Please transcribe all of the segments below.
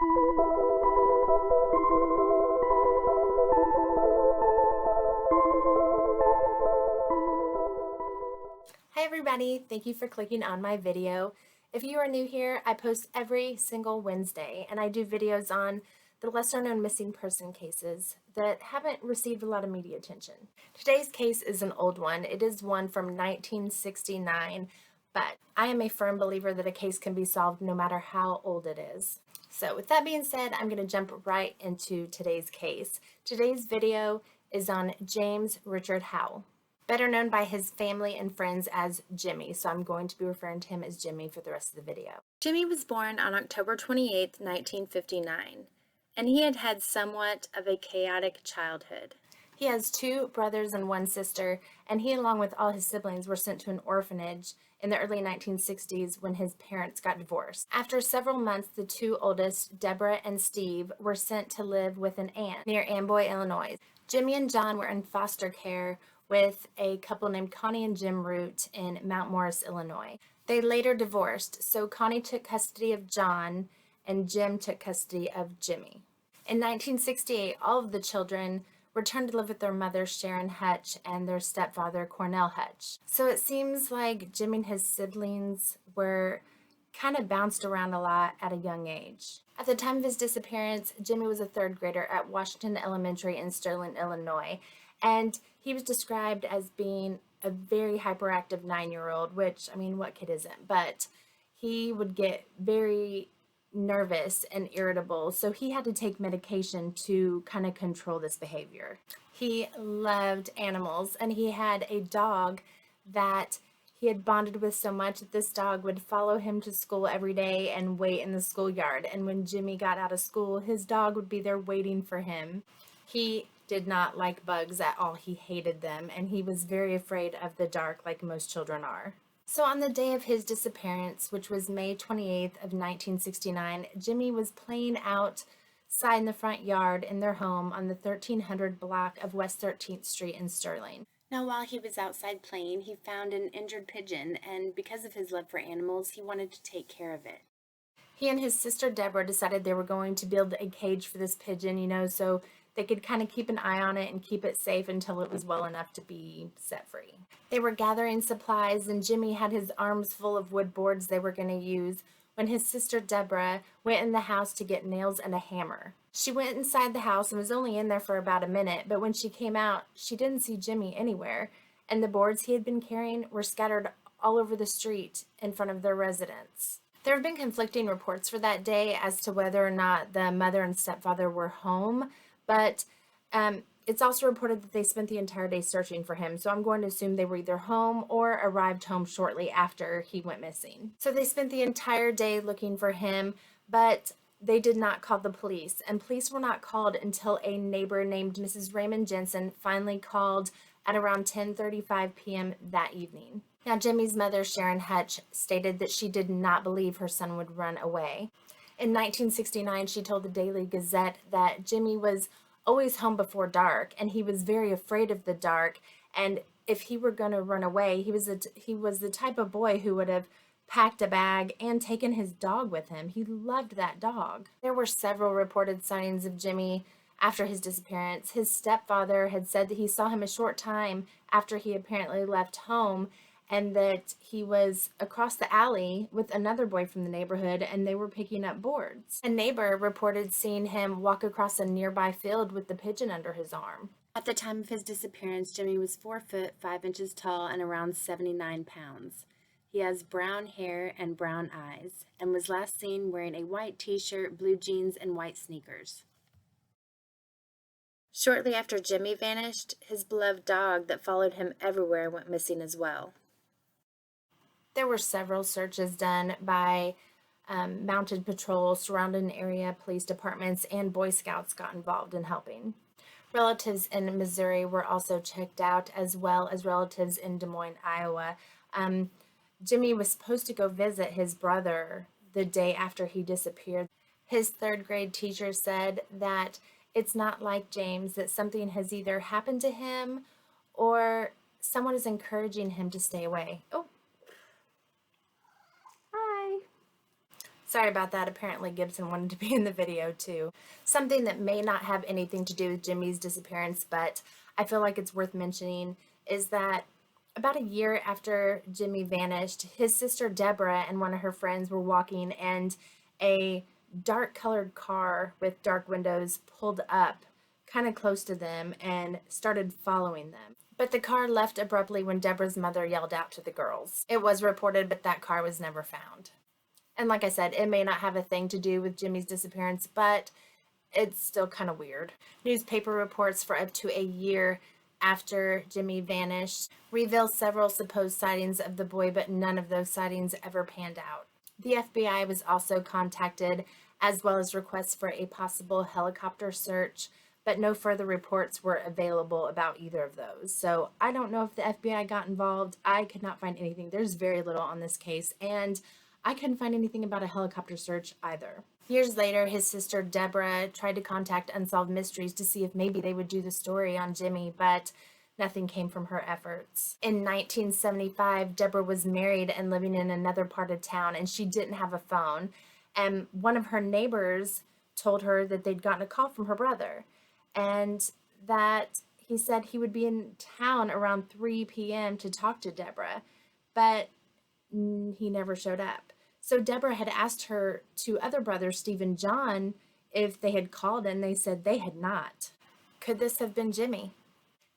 Hi everybody, thank you for clicking on my video. If you are new here, I post every single Wednesday and I do videos on the lesser known missing person cases that haven't received a lot of media attention. Today's case is an old one. It is one from 1969, but I am a firm believer that a case can be solved no matter how old it is. So with that being said, I'm going to jump right into today's case. Today's video is on James Richard Howell, better known by his family and friends as Jimmy, so I'm going to be referring to him as Jimmy for the rest of the video. Jimmy was born on October 28, 1959, and he had had somewhat of a chaotic childhood. He has 2 brothers and 1 sister, and he, along with all his siblings, were sent to an orphanage in the early 1960s when his parents got divorced. After several months, the 2 oldest, Deborah and Steve, were sent to live with an aunt near Amboy, Illinois. Jimmy and John were in foster care with a couple named Connie and Jim Root in Mount Morris, Illinois. They later divorced, so Connie took custody of John and Jim took custody of Jimmy. In 1968, all of the children returned to live with their mother, Sharon Hutch, and their stepfather, Cornell Hutch. So it seems like Jimmy and his siblings were kind of bounced around a lot at a young age. At the time of his disappearance, Jimmy was a 3rd grader at Washington Elementary in Sterling, Illinois, and he was described as being a very hyperactive 9-year-old, which, I mean, what kid isn't? But he would get very nervous and irritable, so he had to take medication to kind of control this behavior. He loved animals, and he had a dog that he had bonded with so much that this dog would follow him to school every day and wait in the schoolyard. And when Jimmy got out of school, his dog would be there waiting for him. He did not like bugs at all. He hated them, and he was very afraid of the dark like most children are. So on the day of his disappearance, which was May 28th of 1969, Jimmy was playing outside in the front yard in their home on the 1300 block of West 13th Street in Sterling. Now, while he was outside playing, he found an injured pigeon, and because of his love for animals, he wanted to take care of it. He and his sister Deborah decided they were going to build a cage for this pigeon, so they could kind of keep an eye on it and keep it safe until it was well enough to be set free. They were gathering supplies, and Jimmy had his arms full of wood boards they were going to use when his sister Deborah went in the house to get nails and a hammer. She went inside the house and was only in there for about a minute, but when she came out, she didn't see Jimmy anywhere, and the boards he had been carrying were scattered all over the street in front of their residence. There have been conflicting reports for that day as to whether or not the mother and stepfather were home, but it's also reported that they spent the entire day searching for him, so I'm going to assume they were either home or arrived home shortly after he went missing. So they spent the entire day looking for him, but they did not call the police, and police were not called until a neighbor named Mrs. Raymond Jensen finally called at around 10:35 p.m. that evening. Now, Jimmy's mother, Sharon Hutch, stated that she did not believe her son would run away. In 1969, she told the Daily Gazette that Jimmy was always home before dark, and he was very afraid of the dark, and if he were going to run away, he was the type of boy who would have packed a bag and taken his dog with him. He loved that dog. There were several reported sightings of Jimmy after his disappearance. His stepfather had said that he saw him a short time after he apparently left home, and that he was across the alley with another boy from the neighborhood, and they were picking up boards. A neighbor reported seeing him walk across a nearby field with the pigeon under his arm. At the time of his disappearance, Jimmy was 4 foot 5 inches tall and around 79 pounds. He has brown hair and brown eyes, and was last seen wearing a white t-shirt, blue jeans, and white sneakers. Shortly after Jimmy vanished, his beloved dog that followed him everywhere went missing as well. There were several searches done by mounted patrols, surrounding area police departments, and Boy Scouts got involved in helping. Relatives in Missouri were also checked out, as well as relatives in Des Moines, Iowa. Jimmy was supposed to go visit his brother the day after he disappeared. His 3rd grade teacher said that it's not like James, that something has either happened to him or someone is encouraging him to stay away. Oh. Sorry about that. Apparently Gibson wanted to be in the video too. Something that may not have anything to do with Jimmy's disappearance, but I feel like it's worth mentioning, is that about a year after Jimmy vanished, his sister Deborah and one of her friends were walking, and a dark colored car with dark windows pulled up kind of close to them and started following them. But the car left abruptly when Deborah's mother yelled out to the girls. It was reported, but that car was never found. And like I said, it may not have a thing to do with Jimmy's disappearance, but it's still kind of weird. Newspaper reports for up to a year after Jimmy vanished reveal several supposed sightings of the boy, but none of those sightings ever panned out. The FBI was also contacted, as well as requests for a possible helicopter search, but no further reports were available about either of those. So I don't know if the FBI got involved. I could not find anything. There's very little on this case, and I couldn't find anything about a helicopter search either. Years later, his sister Deborah tried to contact Unsolved Mysteries to see if maybe they would do the story on Jimmy, but nothing came from her efforts. In 1975, Deborah was married and living in another part of town, and she didn't have a phone. And one of her neighbors told her that they'd gotten a call from her brother, and that he said he would be in town around 3 p.m. to talk to Deborah, but he never showed up. So Deborah had asked her two other brothers, Steve and John, if they had called, and they said they had not. Could this have been Jimmy?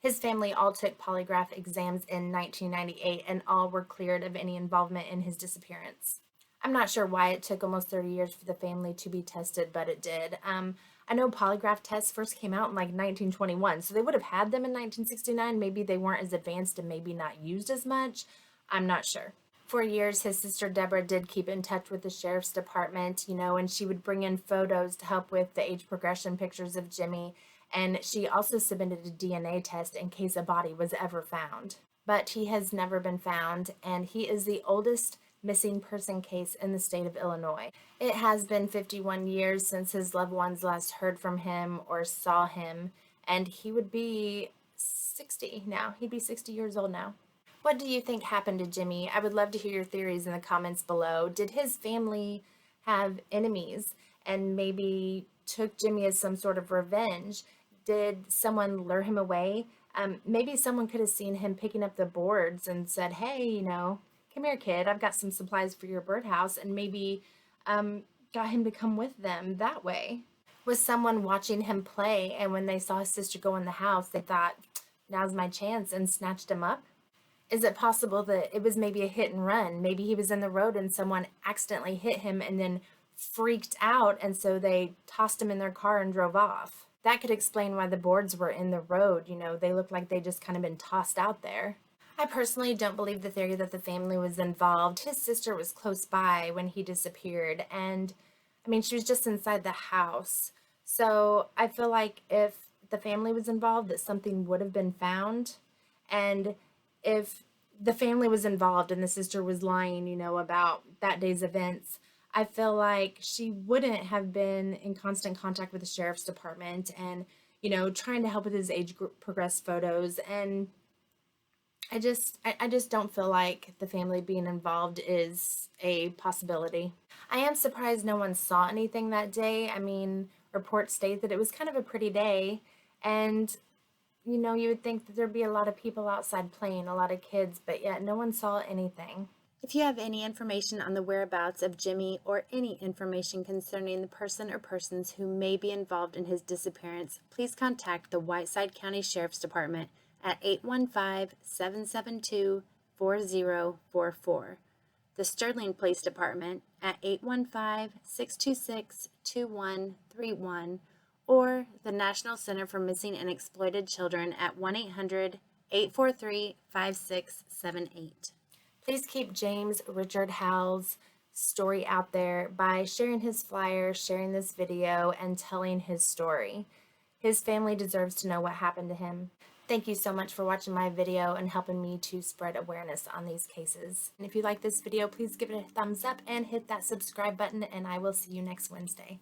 His family all took polygraph exams in 1998, and all were cleared of any involvement in his disappearance. I'm not sure why it took almost 30 years for the family to be tested, but it did. I know polygraph tests first came out in like 1921, so they would have had them in 1969. Maybe they weren't as advanced and maybe not used as much. I'm not sure. For years, his sister Deborah did keep in touch with the sheriff's department, and she would bring in photos to help with the age progression pictures of Jimmy, and she also submitted a DNA test in case a body was ever found. But he has never been found, and he is the oldest missing person case in the state of Illinois. It has been 51 years since his loved ones last heard from him or saw him, and he would be 60 now. He'd be 60 years old now. What do you think happened to Jimmy? I would love to hear your theories in the comments below. Did his family have enemies and maybe took Jimmy as some sort of revenge? Did someone lure him away? Maybe someone could have seen him picking up the boards and said, hey, come here, kid, I've got some supplies for your birdhouse, and maybe got him to come with them that way. Was someone watching him play, and when they saw his sister go in the house, they thought, now's my chance, and snatched him up? Is it possible that it was maybe a hit and run? Maybe he was in the road and someone accidentally hit him and then freaked out, and so they tossed him in their car and drove off. That could explain why the boards were in the road. They looked like they just kind of been tossed out there. I personally don't believe the theory that the family was involved. His sister was close by when he disappeared, and she was just inside the house. So I feel like if the family was involved, that something would have been found. And if the family was involved and the sister was lying, about that day's events, I feel like she wouldn't have been in constant contact with the sheriff's department and, trying to help with his age progressed photos. And I just don't feel like the family being involved is a possibility. I am surprised no one saw anything that day. Reports state that it was kind of a pretty day, and you would think that there'd be a lot of people outside playing, a lot of kids, but yet no one saw anything. If you have any information on the whereabouts of Jimmy or any information concerning the person or persons who may be involved in his disappearance, please contact the Whiteside County Sheriff's Department at 815-772-4044, the Sterling Police Department at 815-626-2131, or the National Center for Missing and Exploited Children at 1-800-843-5678. Please keep James Richard Howell's story out there by sharing his flyer, sharing this video, and telling his story. His family deserves to know what happened to him. Thank you so much for watching my video and helping me to spread awareness on these cases. And if you like this video, please give it a thumbs up and hit that subscribe button, and I will see you next Wednesday.